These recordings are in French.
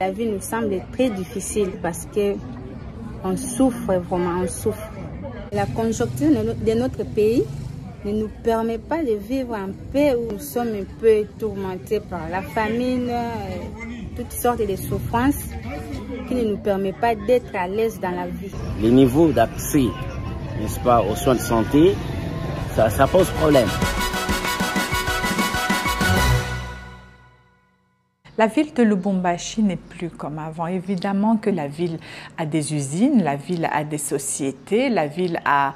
La vie nous semble très difficile parce que on souffre vraiment, on souffre. La conjoncture de notre pays ne nous permet pas de vivre en paix où nous sommes un peu tourmentés par la famine, toutes sortes de souffrances qui ne nous permettent pas d'être à l'aise dans la vie. Le niveau d'accès, n'est-ce pas, aux soins de santé, ça pose problème. La ville de Lubumbashi n'est plus comme avant. Évidemment que la ville a des usines, la ville a des sociétés, la ville a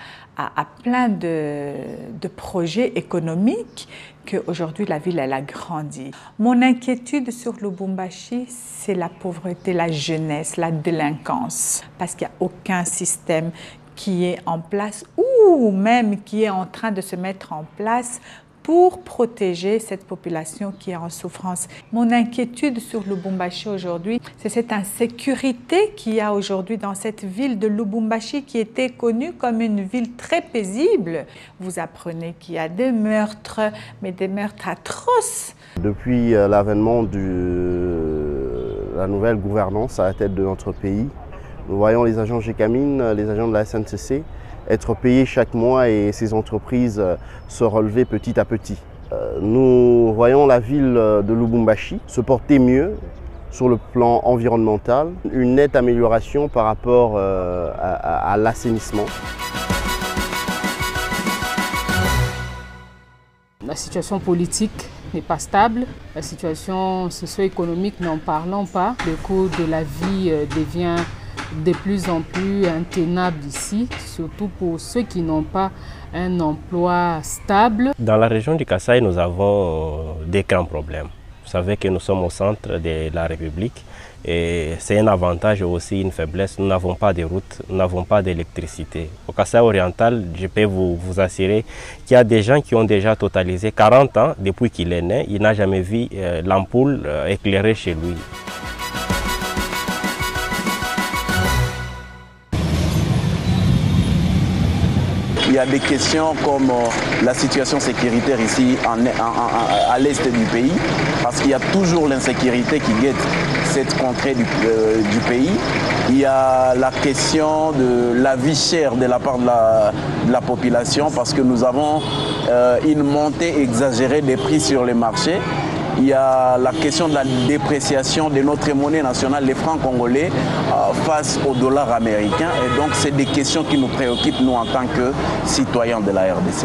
plein de projets économiques qu'aujourd'hui la ville elle a grandi. Mon inquiétude sur Lubumbashi, c'est la pauvreté, la jeunesse, la délinquance, parce qu'il n'y a aucun système qui est en place ou même qui est en train de se mettre en place pour protéger cette population qui est en souffrance. Mon inquiétude sur Lubumbashi aujourd'hui, c'est cette insécurité qu'il y a aujourd'hui dans cette ville de Lubumbashi qui était connue comme une ville très paisible. Vous apprenez qu'il y a des meurtres, mais des meurtres atroces. Depuis l'avènement de la nouvelle gouvernance à la tête de notre pays, nous voyons les agents GECAMIN, les agents de la SNCC, être payés chaque mois et ces entreprises se relever petit à petit. Nous voyons la ville de Lubumbashi se porter mieux sur le plan environnemental, une nette amélioration par rapport à l'assainissement. La situation politique n'est pas stable, la situation socio-économique n'en parlons pas. Le coût de la vie devient de plus en plus intenable ici, surtout pour ceux qui n'ont pas un emploi stable. Dans la région du Kasaï, nous avons des grands problèmes. Vous savez que nous sommes au centre de la République et c'est un avantage et aussi une faiblesse. Nous n'avons pas de routes, nous n'avons pas d'électricité. Au Kasaï oriental, je peux vous assurer qu'il y a des gens qui ont déjà totalisé 40 ans depuis qu'il est né. Il n'a jamais vu l'ampoule éclairée chez lui. Il y a des questions comme la situation sécuritaire ici à l'est du pays, parce qu'il y a toujours l'insécurité qui guette cette contrée du pays. Il y a la question de la vie chère de la part de la population, parce que nous avons une montée exagérée des prix sur les marchés. Il y a la question de la dépréciation de notre monnaie nationale, les francs congolais, face au dollar américain. Et donc, c'est des questions qui nous préoccupent, nous, en tant que citoyens de la RDC.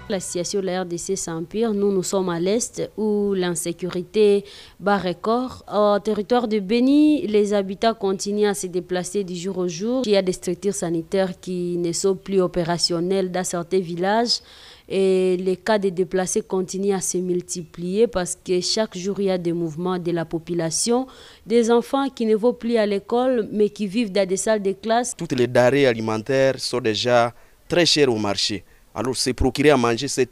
La situation de la RDC s'empire. Nous sommes à l'est où l'insécurité bat record. Au territoire de Beni, les habitants continuent à se déplacer du jour au jour. Il y a des structures sanitaires qui ne sont plus opérationnelles dans certains villages. Et les cas de déplacés continuent à se multiplier parce que chaque jour, il y a des mouvements de la population, des enfants qui ne vont plus à l'école, mais qui vivent dans des salles de classe. Toutes les denrées alimentaires sont déjà très chères au marché. Alors, se procurer à manger, c'est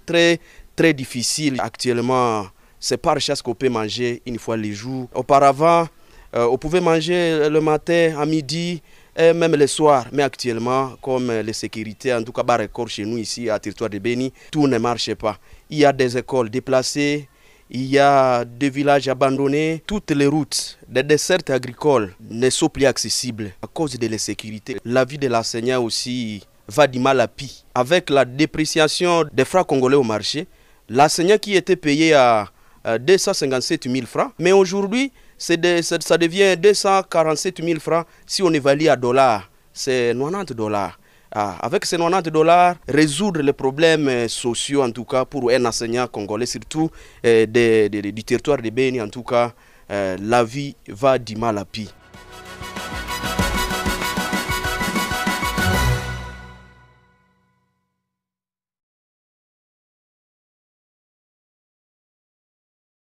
très difficile actuellement. C'est par chasse qu'on peut manger une fois les jours. Auparavant, on pouvait manger le matin, à midi, et même le soir. Mais actuellement, comme les sécurités, en tout cas, par record chez nous ici, à territoire de Beni, tout ne marche pas. Il y a des écoles déplacées, il y a des villages abandonnés. Toutes les routes des dessertes agricoles ne sont plus accessibles à cause de l'insécurité. La vie de l'enseignant aussi va du mal à pis. Avec la dépréciation des francs congolais au marché, l'enseignant qui était payé à 257 000 francs, mais aujourd'hui, ça devient 247 000 francs si on évalue à dollars. C'est 90 dollars. Avec ces 90 dollars, résoudre les problèmes sociaux, en tout cas pour un enseignant congolais, surtout du territoire de Beni, en tout cas, la vie va du mal à pis.